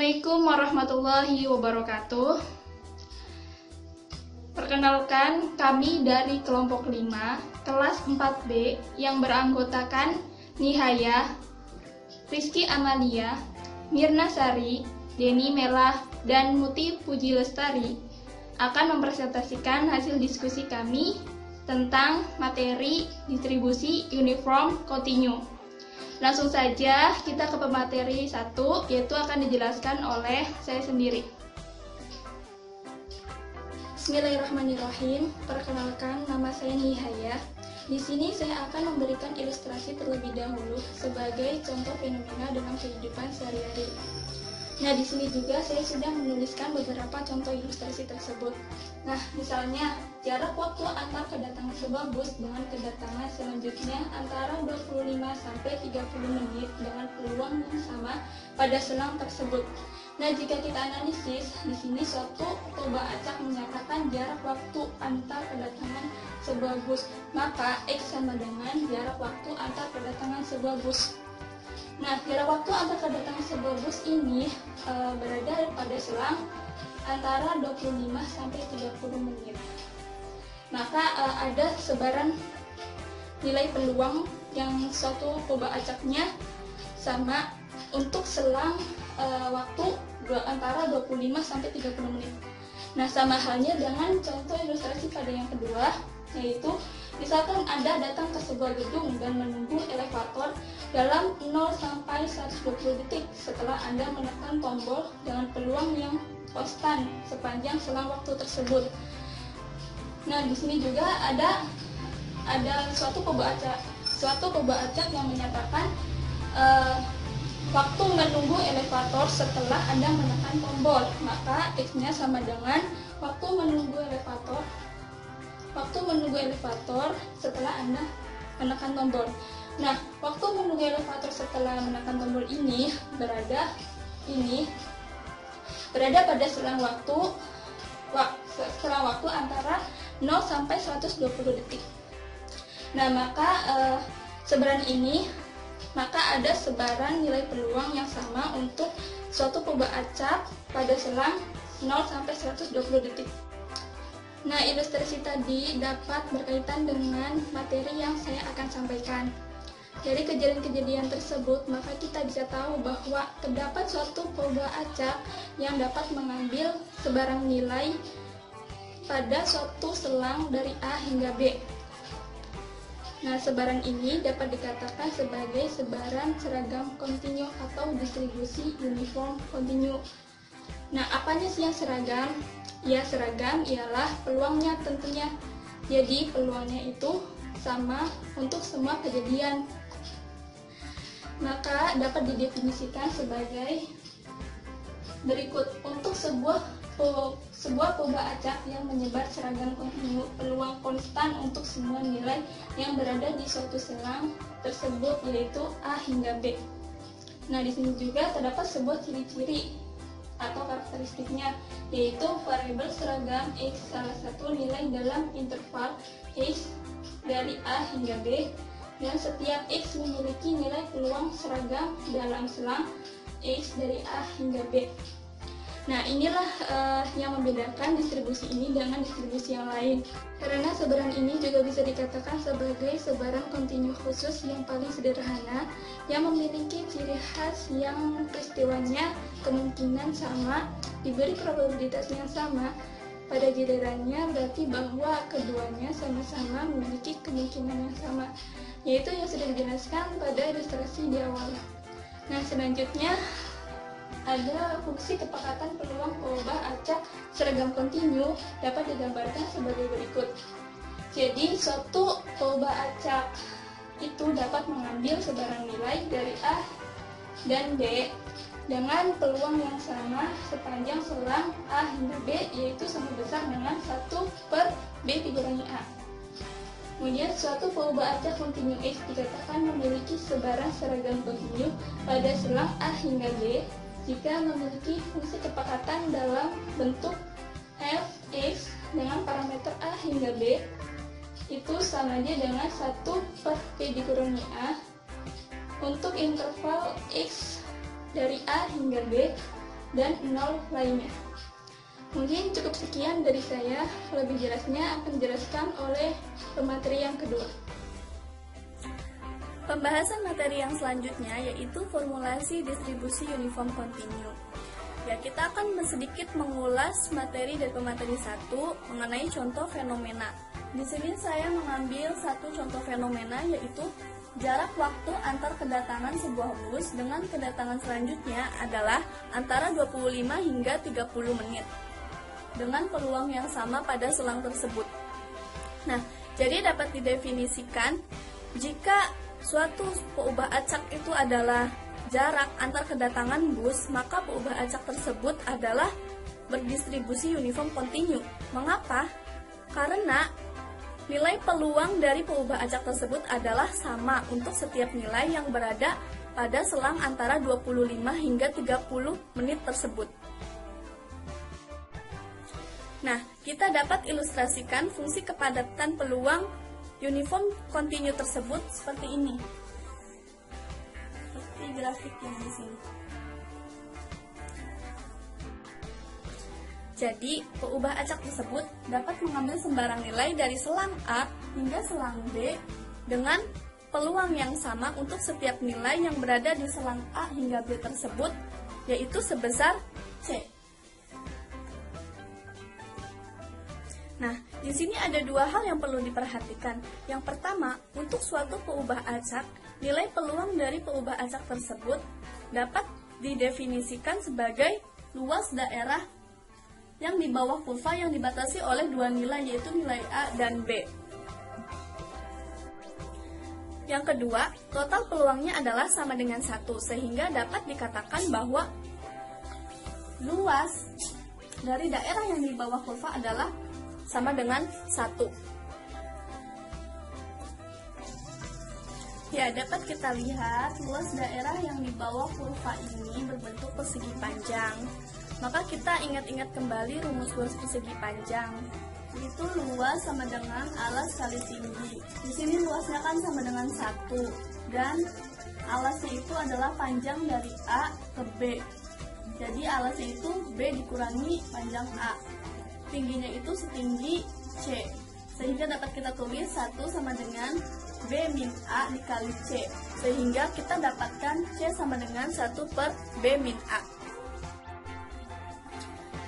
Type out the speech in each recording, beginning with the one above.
Assalamualaikum warahmatullahi wabarakatuh. Perkenalkan, kami dari kelompok 5, kelas 4B yang beranggotakan Nihaya, Rizky Amalia, Mirna Sari, Deni Melah, dan Muti Puji Lestari akan mempresentasikan hasil diskusi kami tentang materi distribusi uniform kontinu. Langsung saja kita ke pemateri 1, yaitu akan dijelaskan oleh saya sendiri. Bismillahirrahmanirrahim. Perkenalkan, nama saya Nihaya. Di sini saya akan memberikan ilustrasi terlebih dahulu sebagai contoh fenomena dalam kehidupan sehari-hari. Nah, di sini juga saya sudah menuliskan beberapa contoh ilustrasi tersebut. Nah, misalnya jarak waktu antar kedatangan sebuah bus dengan kedatangan selanjutnya antara 25 sampai 30 menit dengan peluang yang sama pada selang tersebut. Nah, jika kita analisis, di sini suatu coba acak menyatakan jarak waktu antar kedatangan sebuah bus, maka X sama dengan jarak waktu antar kedatangan sebuah bus. Nah, jarak waktu antar kedatangan sebuah bus ini berada pada selang antara 25 sampai 30 menit. Maka ada sebaran nilai peluang yang suatu coba acaknya sama untuk selang waktu antara 25 sampai 30 menit. Nah, sama halnya dengan contoh ilustrasi pada yang kedua, yaitu misalkan Anda datang ke sebuah gedung dan menunggu elevator dalam 0 sampai 120 detik setelah Anda menekan tombol dengan peluang yang konstan sepanjang selang waktu tersebut. Nah, di sini juga ada suatu coba acak yang menyatakan waktu menunggu elevator setelah Anda menekan tombol, maka X-nya sama dengan waktu menunggu elevator setelah Anda menekan tombol. Nah, waktu menunggu elevator setelah menekan tombol ini berada pada selang waktu antara 0 sampai 120 detik. Nah, maka ada sebaran nilai peluang yang sama untuk suatu coba acak pada selang 0 sampai 120 detik. Nah, ilustrasi tadi dapat berkaitan dengan materi yang saya akan sampaikan. Dari kejadian-kejadian tersebut, maka kita bisa tahu bahwa terdapat suatu coba acak yang dapat mengambil sebarang nilai pada suatu selang dari A hingga B. Nah, sebaran ini dapat dikatakan sebagai sebaran seragam kontinu atau distribusi uniform kontinu. Nah, apanya sih yang seragam? Ya, seragam ialah peluangnya tentunya. Jadi, peluangnya itu sama untuk semua kejadian. Maka dapat didefinisikan sebagai berikut. Untuk sebuah coba acak yang menyebar seragam kontinu, peluang konstan untuk semua nilai yang berada di suatu selang tersebut, yaitu A hingga B. Nah, di sini juga terdapat sebuah ciri-ciri atau karakteristiknya, yaitu variabel seragam X salah satu nilai dalam interval X dari A hingga B, dan setiap X memiliki nilai peluang seragam dalam selang X dari A hingga B. Nah, inilah yang membedakan distribusi ini dengan distribusi yang lain. Karena sebaran ini juga bisa dikatakan sebagai sebaran kontinu khusus yang paling sederhana, yang memiliki ciri khas yang peristiwanya kemungkinan sama, diberi probabilitas yang sama. Pada gilirannya berarti bahwa keduanya sama-sama memiliki kemungkinan yang sama, yaitu yang sudah dijelaskan pada ilustrasi di awal. Nah, selanjutnya ada fungsi kepekatan peluang coba acak seragam kontinu dapat digambarkan sebagai berikut. Jadi, suatu coba acak itu dapat mengambil sebarang nilai dari A dan B dengan peluang yang sama sepanjang selang A hingga B, yaitu sama besar dengan 1/B dikurangi A. Kemudian, suatu coba acak kontinu X dikatakan memiliki sebaran seragam kontinu pada selang A hingga B jika memiliki fungsi kepekatan dalam bentuk f(x) dengan parameter A hingga B itu sama aja dengan 1/B dikurangi A untuk interval X dari A hingga B dan 0 lainnya. Mungkin cukup sekian dari saya, lebih jelasnya akan dijelaskan oleh pemateri yang kedua. Pembahasan materi yang selanjutnya yaitu formulasi distribusi uniform kontinu. Ya, kita akan sedikit mengulas materi dari pemateri 1 mengenai contoh fenomena. Di sini saya mengambil satu contoh fenomena yaitu jarak waktu antar kedatangan sebuah bus dengan kedatangan selanjutnya adalah antara 25 hingga 30 menit dengan peluang yang sama pada selang tersebut. Nah, jadi dapat didefinisikan jika suatu peubah acak itu adalah jarak antar kedatangan bus, maka peubah acak tersebut adalah berdistribusi uniform kontinu. Mengapa? Karena nilai peluang dari peubah acak tersebut adalah sama untuk setiap nilai yang berada pada selang antara 25 hingga 30 menit tersebut. Nah, kita dapat ilustrasikan fungsi kepadatan peluang uniform kontinu tersebut seperti ini. Seperti grafik yang di sini. Jadi, peubah acak tersebut dapat mengambil sembarang nilai dari selang A hingga selang B dengan peluang yang sama untuk setiap nilai yang berada di selang A hingga B tersebut, yaitu sebesar C. Nah, di sini ada dua hal yang perlu diperhatikan. Yang pertama, untuk suatu peubah acak, nilai peluang dari peubah acak tersebut dapat didefinisikan sebagai luas daerah yang di bawah kurva yang dibatasi oleh dua nilai, yaitu nilai A dan B. Yang kedua, total peluangnya adalah sama dengan 1, sehingga dapat dikatakan bahwa luas dari daerah yang di bawah kurva adalah sama dengan 1. Ya, dapat kita lihat luas daerah yang di bawah kurva ini berbentuk persegi panjang. Maka kita ingat-ingat kembali rumus luas persegi panjang. Itu luas sama dengan alas kali tinggi. Di sini luasnya kan sama dengan 1 dan alasnya itu adalah panjang dari A ke B. Jadi alasnya itu B dikurangi panjang A. Tingginya itu setinggi C, sehingga dapat kita tulis 1 sama dengan B min A dikali C, sehingga kita dapatkan C sama dengan 1 per B min A.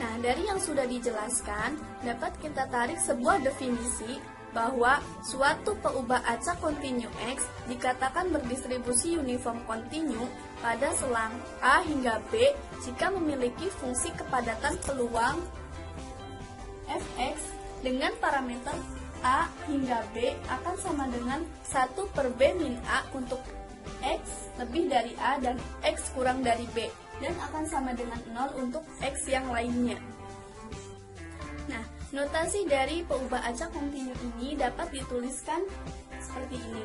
Nah, dari yang sudah dijelaskan, dapat kita tarik sebuah definisi bahwa suatu peubah acak kontinu X dikatakan berdistribusi uniform kontinu pada selang A hingga B jika memiliki fungsi kepadatan peluang Fx dengan parameter A hingga B akan sama dengan 1 per B min A untuk X lebih dari A dan X kurang dari B, dan akan sama dengan 0 untuk X yang lainnya. Nah, notasi dari peubah acak kontinu ini dapat dituliskan seperti ini.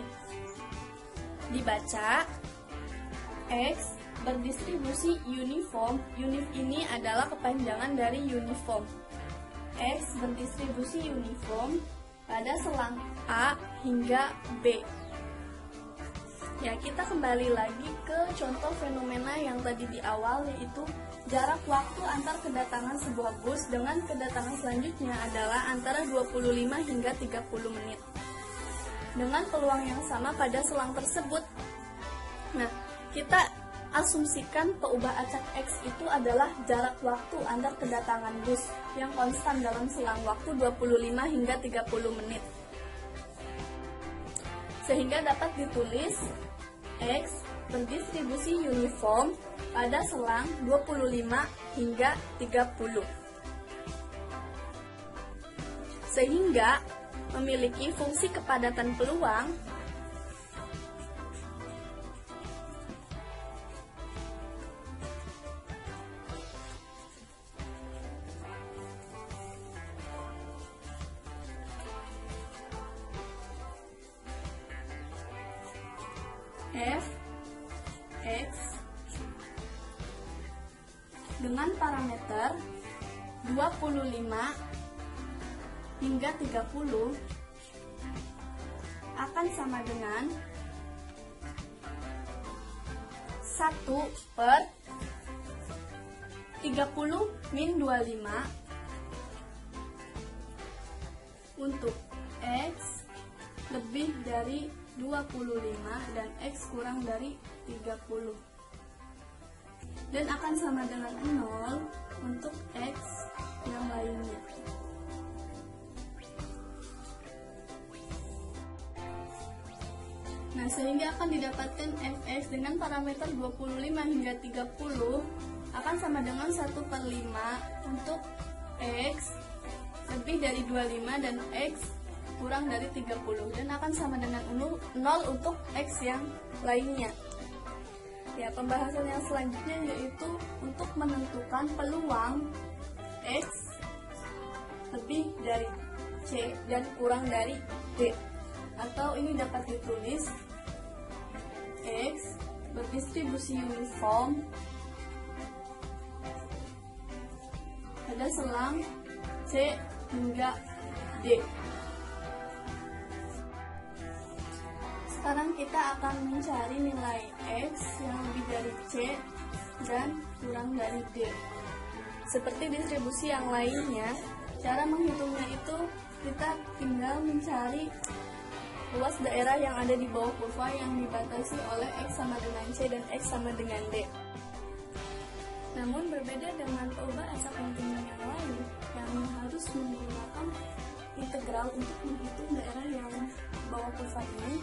Dibaca, X berdistribusi uniform. Unif ini adalah kepanjangan dari uniform. X berdistribusi uniform pada selang A hingga B. Ya, kita kembali lagi ke contoh fenomena yang tadi di awal, yaitu jarak waktu antar kedatangan sebuah bus dengan kedatangan selanjutnya adalah antara 25 hingga 30 menit. Dengan peluang yang sama pada selang tersebut. Nah, kita asumsikan peubah acak X itu adalah jarak waktu antar kedatangan bus yang konstan dalam selang waktu 25 hingga 30 menit. Sehingga dapat ditulis X berdistribusi uniform pada selang 25 hingga 30. Sehingga memiliki fungsi kepadatan peluang Fx dengan parameter 25 hingga 30 akan sama dengan 1 per 30 min 25 untuk X lebih dari 25 dan X kurang dari 30, dan akan sama dengan 0 untuk X yang lainnya. Nah, sehingga akan didapatkan fx dengan parameter 25 hingga 30 akan sama dengan 1/5 untuk X lebih dari 25 dan X kurang dari 30, dan akan sama dengan 0 untuk X yang lainnya. Ya, pembahasan yang selanjutnya yaitu untuk menentukan peluang X lebih dari C dan kurang dari D, atau ini dapat ditulis X berdistribusi uniform pada selang C hingga D. Sekarang kita akan mencari nilai X yang lebih dari C dan kurang dari D. Seperti distribusi yang lainnya, cara menghitungnya itu kita tinggal mencari luas daerah yang ada di bawah kurva yang dibatasi oleh X sama dengan C dan X sama dengan D. Namun berbeda dengan peubah acak kontinu yang lain yang harus menggunakan integral untuk menghitung daerah yang bawah kurva ini,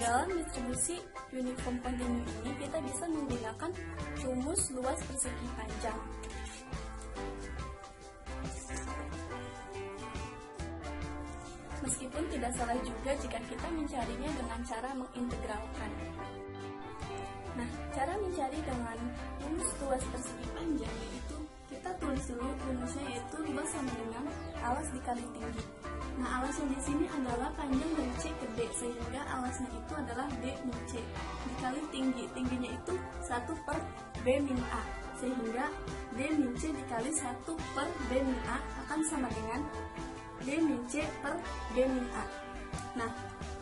dalam distribusi uniform kontinu ini kita bisa menggunakan rumus luas persegi panjang. Meskipun tidak salah juga jika kita mencarinya dengan cara mengintegralkan. Nah, cara mencari dengan rumus luas persegi panjang yaitu kita tulis dulu rumusnya, yaitu luas sama dengan alas dikali tinggi. Nah, alasnya di sini adalah panjang dari C ke D, sehingga alasnya itu adalah D min C dikali tinggi. Tingginya itu 1/B min A, sehingga D min C dikali 1/B min A akan sama dengan D min C per D min A. Nah,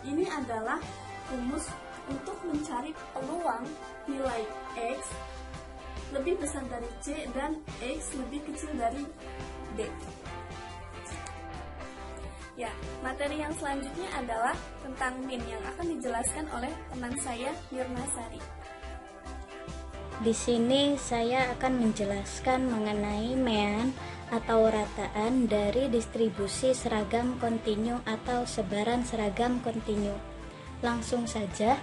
ini adalah rumus untuk mencari peluang nilai X lebih besar dari C dan X lebih kecil dari D. Ya, materi yang selanjutnya adalah tentang min yang akan dijelaskan oleh teman saya, Mirna Sari. Di sini saya akan menjelaskan mengenai mean atau rataan dari distribusi seragam kontinu atau sebaran seragam kontinu. Langsung saja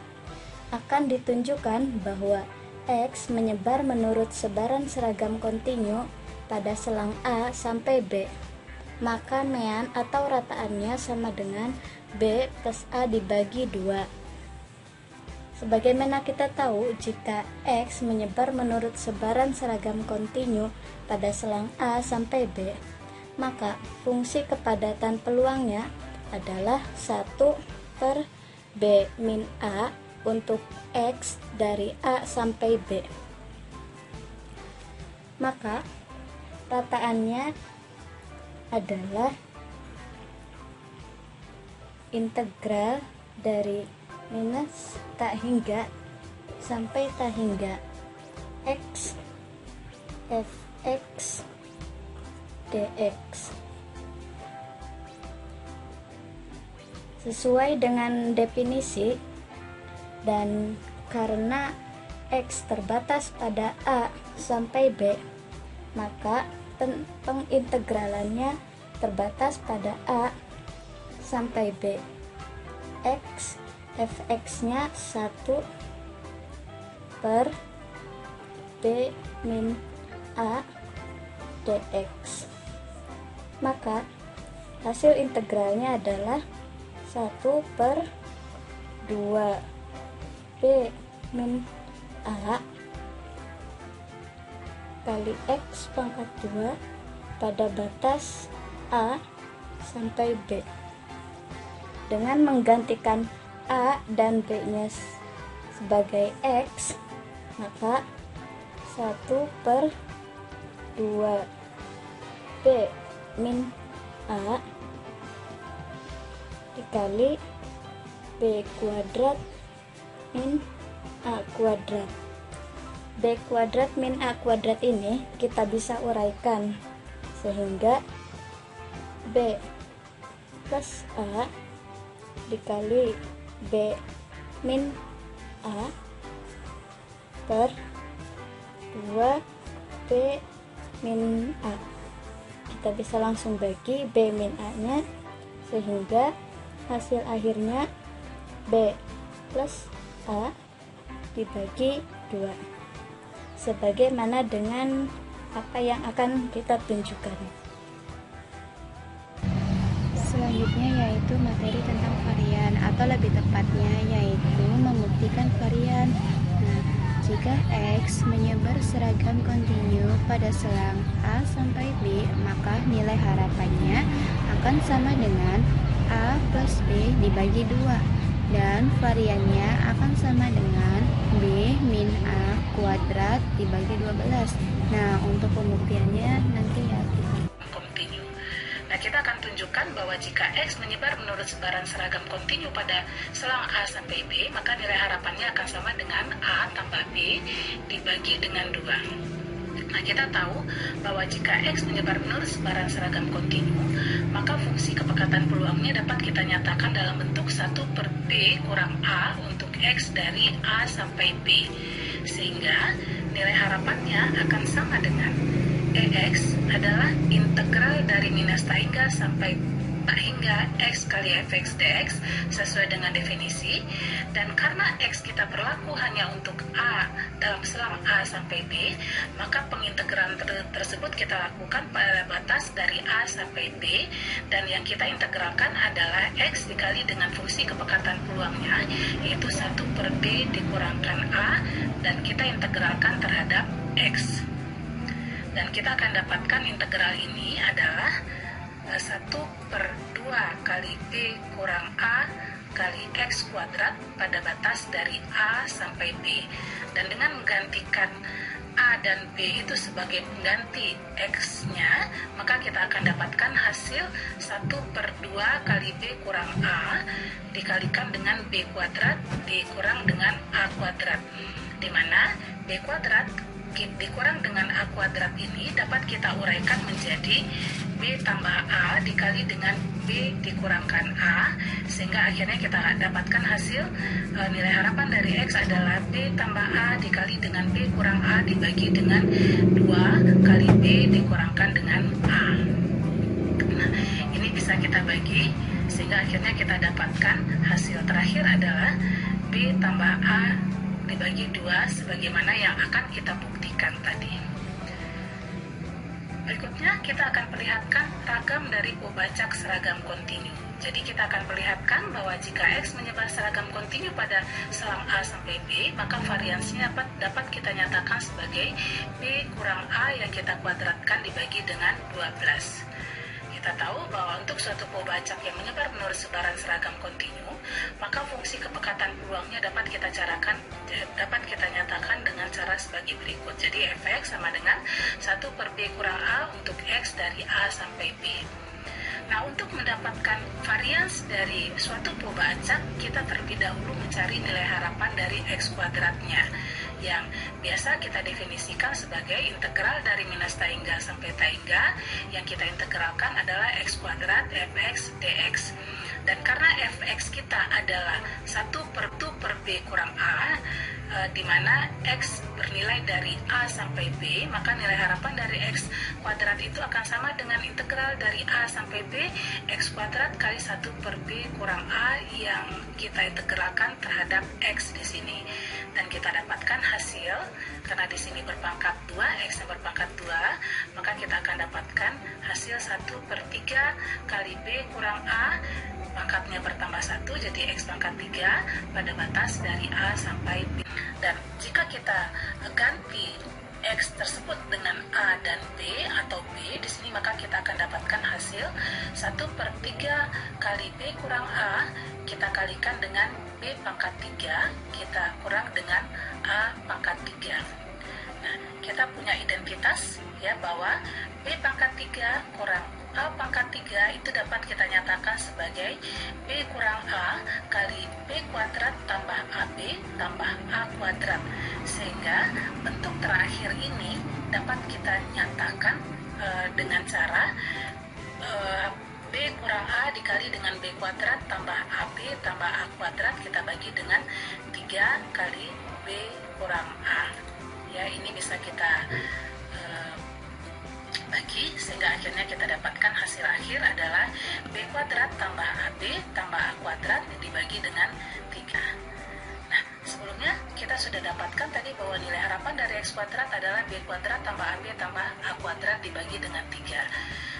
akan ditunjukkan bahwa X menyebar menurut sebaran seragam kontinu pada selang A sampai B. Maka mean atau rataannya sama dengan B plus A dibagi 2. Sebagaimana kita tahu, jika X menyebar menurut sebaran seragam kontinu pada selang A sampai B, maka fungsi kepadatan peluangnya adalah 1/B min A untuk X dari A sampai B. Maka rataannya adalah integral dari minus tak hingga sampai tak hingga X fx dx. Sesuai dengan definisi dan karena X terbatas pada A sampai B, maka pengintegralannya terbatas pada A sampai B. X fx-nya 1/B min A dx. Maka hasil integralnya adalah 1/2B min A kali X pangkat 2 pada batas A sampai B. Dengan menggantikan A dan B-nya sebagai X, maka 1/2B min A dikali B kuadrat min A kuadrat. B kuadrat min A kuadrat ini kita bisa uraikan, sehingga B plus A dikali B min A per 2 B min A. Kita bisa langsung bagi B min A nya, sehingga hasil akhirnya B plus A dibagi 2, sebagaimana dengan apa yang akan kita tunjukkan. Selanjutnya yaitu materi tentang varian, atau lebih tepatnya yaitu membuktikan varian. Nah, jika X menyebar seragam kontinu pada selang A sampai B, maka nilai harapannya akan sama dengan A plus B dibagi 2, dan variannya akan sama dengan B min A kuadrat dibagi 12. Nah, untuk pembuktiannya nanti ya kita kontinu. Nah, kita akan tunjukkan bahwa jika X menyebar menurut sebaran seragam kontinu pada selang A sampai B, maka nilai harapannya akan sama dengan A tambah B dibagi dengan 2. Nah, kita tahu bahwa jika X menyebar menurut sebaran seragam kontinu, maka fungsi kepekatan peluangnya dapat kita nyatakan dalam bentuk 1 per B kurang A untuk X dari A sampai B. Sehingga nilai harapannya akan sama dengan EX adalah integral dari minus tak hingga sampai tak hingga X kali fx dx sesuai dengan definisi. Dan karena X kita berlaku hanya untuk A dalam selang A sampai B, maka pengintegralan tersebut kita lakukan pada batas dari A sampai B, dan yang kita integralkan adalah X dikali dengan fungsi kepekatan peluangnya, yaitu 1 per B dikurangkan A, dan kita integralkan terhadap X. Dan kita akan dapatkan integral ini adalah 1 per 2 kali B kurang A kali X kuadrat pada batas dari A sampai B. Dan dengan menggantikan A dan B itu sebagai pengganti X-nya, maka kita akan dapatkan hasil 1 per 2 kali B kurang A dikalikan dengan B kuadrat dikurang dengan A kuadrat, di mana B kuadrat dikurang dengan A kuadrat ini dapat kita uraikan menjadi B tambah A dikali dengan B dikurangkan A, sehingga akhirnya kita dapatkan hasil nilai harapan dari X adalah B tambah A dikali dengan B kurang A dibagi dengan 2 kali B dikurangkan dengan A. Nah, ini bisa kita bagi, sehingga akhirnya kita dapatkan hasil terakhir adalah B tambah A dibagi 2 sebagaimana yang akan kita buktikan tadi. Berikutnya kita akan perlihatkan ragam dari pembacak seragam kontinu. Jadi kita akan perlihatkan bahwa jika X menyebar seragam kontinu pada selang A sampai B, maka variansinya dapat kita nyatakan sebagai B kurang A yang kita kuadratkan dibagi dengan 12. Kita tahu bahwa untuk suatu pembacak yang menyebar menurut sebaran seragam kontinu, maka fungsi kepekatan peluangnya dapat kita nyatakan dengan cara sebagai berikut. Jadi fx sama dengan 1 per B kurang A untuk X dari A sampai B. Nah, untuk mendapatkan varians dari suatu pembacak, kita terlebih dahulu mencari nilai harapan dari X kuadratnya, yang biasa kita definisikan sebagai integral dari minus tak hingga sampai tak hingga, yang kita integralkan adalah X kuadrat fx dx. Dan karena fx kita adalah 1 per 2 per B kurang A, di mana X bernilai dari A sampai B, maka nilai harapan dari X kuadrat itu akan sama dengan integral dari A sampai B, X kuadrat kali 1 per B kurang A yang kita integralkan terhadap X di sini. Dan kita dapatkan hasil, karena di sini berpangkat 2, X yang berpangkat 2, maka kita akan dapatkan hasil 1 per 3 kali B kurang A, pangkatnya bertambah 1, jadi X pangkat 3 pada batas dari A sampai B. Dan jika kita ganti X tersebut dengan A dan B atau B di sini, maka kita akan dapatkan hasil 1 per 3 kali B kurang A, kita kalikan dengan B pangkat 3, kita kurang dengan A pangkat 3. Nah, kita punya identitas ya bahwa B pangkat 3 kurang A pangkat 3 itu dapat kita nyatakan sebagai B kurang A kali B kuadrat tambah AB tambah A kuadrat, sehingga bentuk terakhir ini dapat kita nyatakan dengan cara B kurang A dikali dengan B kuadrat tambah AB tambah A kuadrat kita bagi dengan 3 kali B kurang A. Ya, ini bisa kita bagi sehingga akhirnya kita dapatkan hasil akhir adalah B kuadrat tambah AB tambah A kuadrat dibagi dengan 3. Nah, sebelumnya kita sudah dapatkan tadi bahwa nilai harapan dari X kuadrat adalah B kuadrat tambah AB tambah A kuadrat dibagi dengan 3.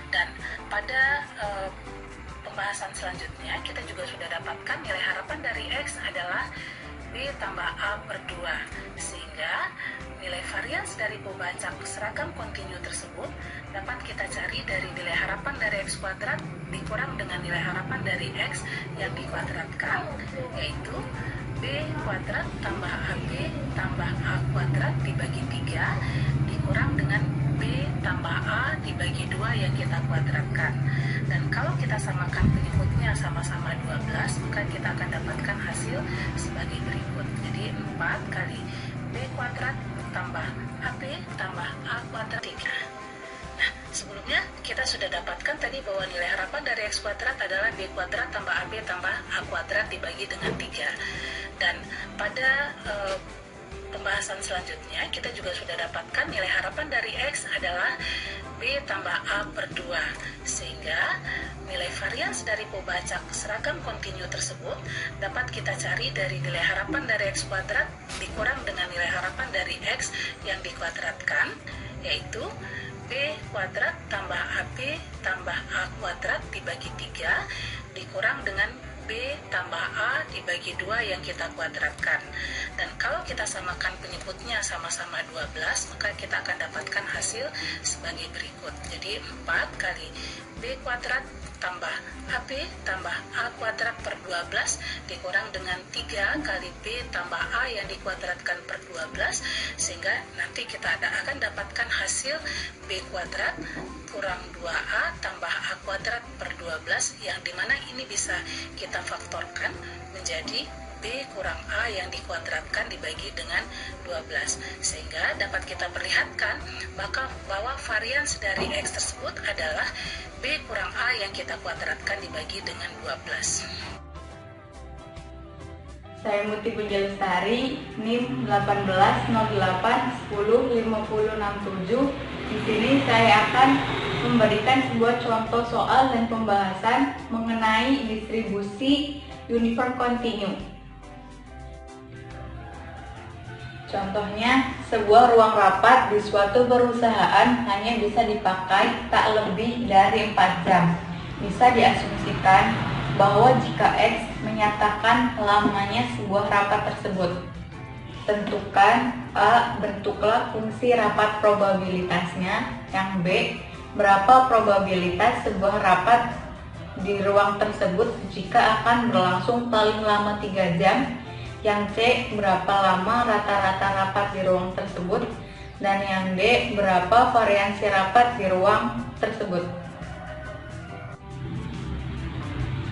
Dan pada pembahasan selanjutnya kita juga sudah dapatkan nilai harapan dari X adalah B tambah A per 2, sehingga nilai varians dari pembacak seragam kontinu tersebut dapat kita cari dari nilai harapan dari X kuadrat dikurang dengan nilai harapan dari X yang dikuadratkan, yaitu B kuadrat tambah AB tambah A kuadrat dibagi 3 dikurang dengan B tambah A dibagi 2 yang kita kuadratkan. Dan kalau kita samakan penyebutnya sama-sama 12, maka kita akan dapatkan hasil sebagai berikut. Jadi 4 kali B kuadrat tambah AB tambah A kuadrat 3. Nah, sebelumnya kita sudah dapatkan tadi bahwa nilai harapan dari X kuadrat adalah B kuadrat tambah AB tambah A kuadrat dibagi dengan 3. Dan pada pembahasan selanjutnya kita juga sudah dapatkan nilai harapan dari X adalah B tambah A per 2, sehingga nilai varians dari pembacak seragam kontinu tersebut dapat kita cari dari nilai harapan dari X kuadrat dikurang dengan nilai harapan dari X yang dikuadratkan, yaitu B kuadrat tambah AB tambah A kuadrat dibagi 3 dikurang dengan B tambah A dibagi 2 yang kita kuadratkan. Dan kalau kita samakan penyebutnya sama-sama 12, maka kita akan dapatkan hasil sebagai berikut. Jadi 4 kali B kuadrat tambah AB tambah A kuadrat per 12 dikurang dengan 3 kali B tambah A yang dikuadratkan per 12, sehingga nanti kita akan dapatkan hasil B kuadrat kurang 2A tambah A kuadrat per 12, yang dimana ini bisa kita faktorkan menjadi B kurang A yang dikuadratkan dibagi dengan 12, sehingga dapat kita perlihatkan bahwa varians dari X tersebut adalah B kurang A yang kita kuadratkan dibagi dengan 12. Saya Muti Pujalestari, NIM 1808105067. Di sini saya akan memberikan sebuah contoh soal dan pembahasan mengenai distribusi uniform kontinu. Contohnya, sebuah ruang rapat di suatu perusahaan hanya bisa dipakai tak lebih dari 4 jam. Bisa diasumsikan bahwa jika X menyatakan lamanya sebuah rapat tersebut. Tentukan A. Bentuklah fungsi rapat probabilitasnya. Yang B. Berapa probabilitas sebuah rapat di ruang tersebut jika akan berlangsung paling lama 3 jam. Yang C. Berapa lama rata-rata rapat di ruang tersebut. Dan yang D. Berapa variansi rapat di ruang tersebut.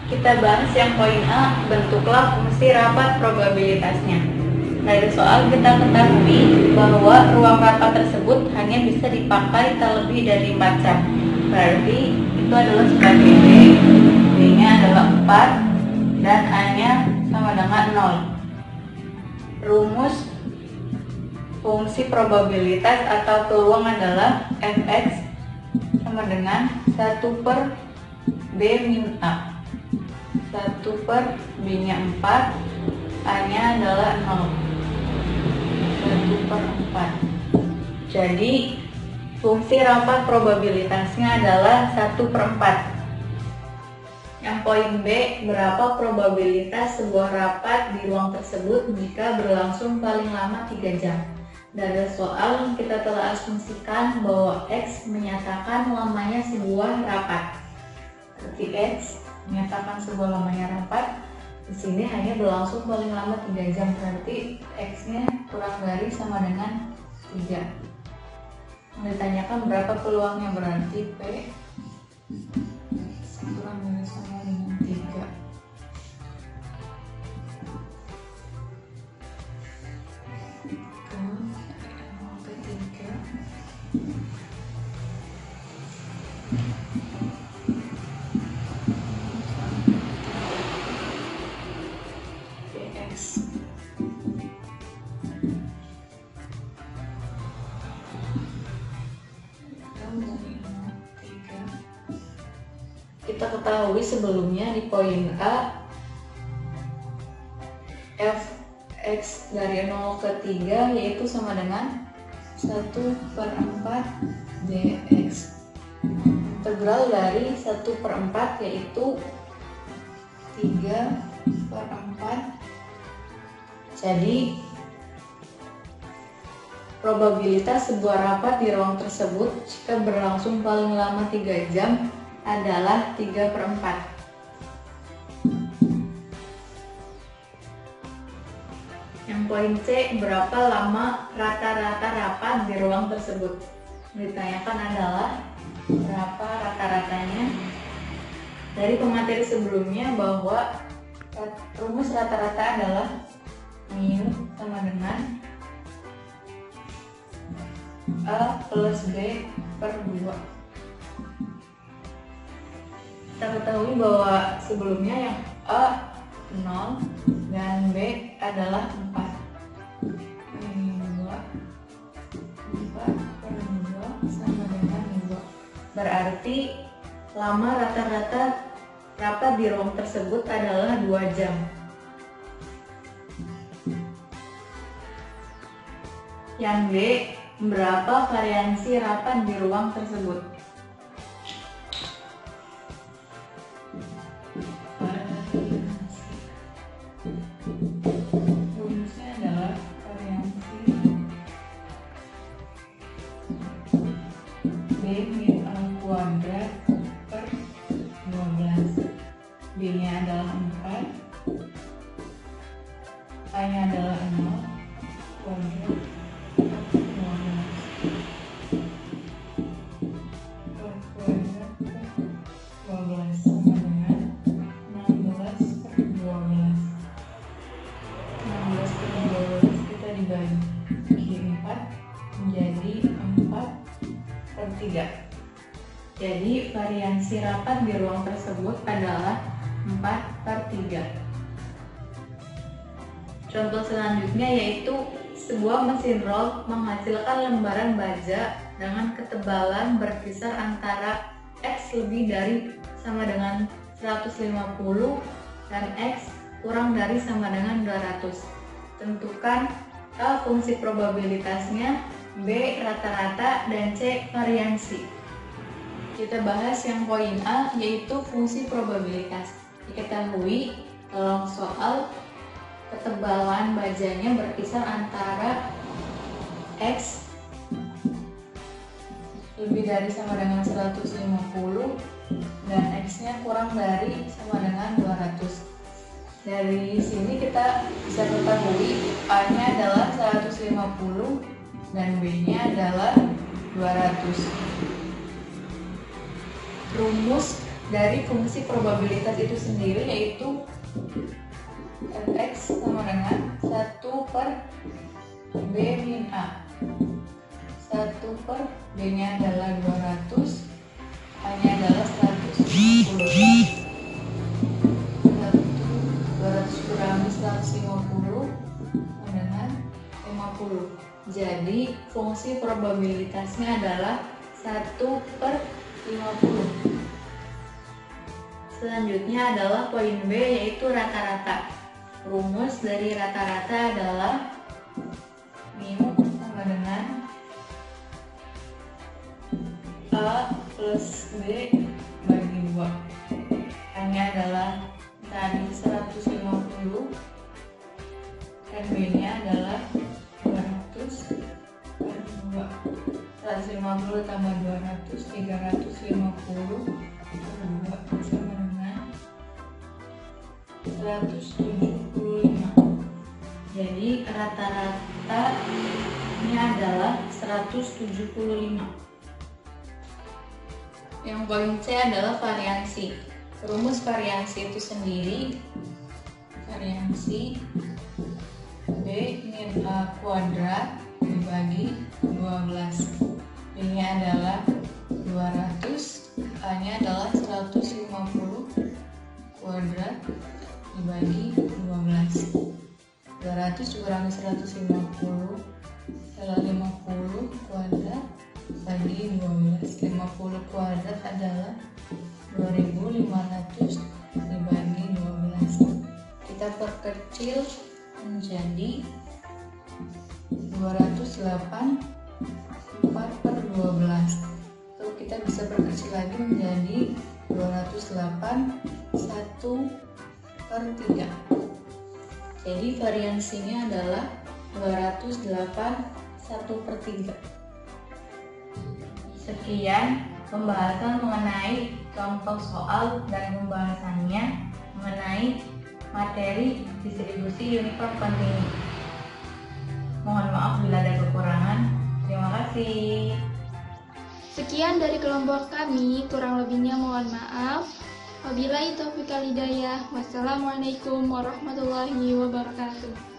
Kita bahas yang poin A. Bentuklah fungsi rapat probabilitasnya. Dari soal kita ketahui bahwa ruang rapat tersebut hanya bisa dipakai tak lebih dari 4 jam. Berarti itu adalah sebagai B. B-nya adalah 4 dan A-nya sama dengan 0. Rumus fungsi probabilitas atau peluang adalah Fx sama dengan 1 per B min A. 1 per B-nya 4, A-nya adalah 0. 1 per 4. Jadi fungsi rapat probabilitasnya adalah 1 per 4. Yang poin B, berapa probabilitas sebuah rapat di ruang tersebut jika berlangsung paling lama 3 jam. Dari soal kita telah asumsikan bahwa X menyatakan lamanya sebuah rapat. Berarti X menyatakan sebuah lamanya rapat di sini hanya berlangsung paling lama 3 jam, berarti X-nya kurang dari sama dengan 3. Ditanyakan berapa peluangnya, berarti P kurang dari sama dengan 3. Dx. Kita ketahui sebelumnya di poin A fx dari 0 ke 3 yaitu sama dengan 1/4 dx. Integral dari 1/4 yaitu 3/4. Jadi probabilitas sebuah rapat di ruang tersebut jika berlangsung paling lama 3 jam adalah 3/4. Yang poin C, berapa lama rata-rata rapat di ruang tersebut? Ditanyakan adalah berapa rata-ratanya. Dari pemateri sebelumnya bahwa rumus rata-rata adalah mu sama dengan A plus B per 2. Kita ketahui bahwa sebelumnya yang A 0 dan B adalah 4. Ini 2. 4 per 2 sama dengan 2. Berarti lama rata-rata rapat di ruang tersebut adalah 2 jam. Yang B, berapa variansi rapat di ruang tersebut? Rumusnya adalah variansi B min A kuadrat per 12. B nya adalah 4, A nya adalah 0, kuadrat per 12 sama dengan 16 per 12. 16 per 12 kita dibagi 4 menjadi 4 per 3. Jadi variansi rapat di ruang tersebut adalah 4 per 3. Contoh selanjutnya yaitu sebuah mesin roll menghasilkan lembaran baja dengan ketebalan berkisar antara X lebih dari sama dengan 150 dan X kurang dari sama dengan 200. Tentukan A fungsi probabilitasnya, B rata-rata, dan C variansi. Kita bahas yang poin A yaitu fungsi probabilitas. Diketahui dalam soal ketebalan bajanya berkisar antara X lebih dari sama dengan 150 dan X-nya kurang dari sama dengan 200. Dari sini kita bisa ketahui A-nya adalah 150 dan B-nya adalah 200. Rumus dari fungsi probabilitas itu sendiri yaitu Fx sama dengan 1 per B min A. 1 per B-nya adalah 200, A-nya adalah 150. 200 kurangi 150 sama dengan 50. Jadi fungsi probabilitasnya adalah 1 per 50. Selanjutnya adalah poin B yaitu rata-rata. Rumus dari rata-rata adalah mu sama dengan A plus B bagi 2. A-nya adalah tadi 150 dan B-nya adalah 200 per 2. 150 tambah 200, 350 per 2 sama dengan 175. Jadi rata-ratanya adalah 175. Yang poin C adalah variansi. Rumus variansi itu sendiri, variansi B min A kuadrat dibagi 12. B-nya adalah 200 dibagi 12. 200 dikurangi 150 adalah 50 kuadrat bagi 12. 50 kuadrat adalah 2500 dibagi 12. Kita perkecil menjadi 208 4/12. Lalu kita bisa perkecil lagi menjadi 208 1/3. Jadi variansinya adalah 208 1/3. Sekian pembahasan mengenai contoh soal dan pembahasannya mengenai materi distribusi uniform kontinu. Mohon maaf bila ada kekurangan. Terima kasih. Sekian dari kelompok kami, kurang lebihnya mohon maaf. Wabillahi taufiq wal hidayah. Wassalamualaikum warahmatullahi wabarakatuh.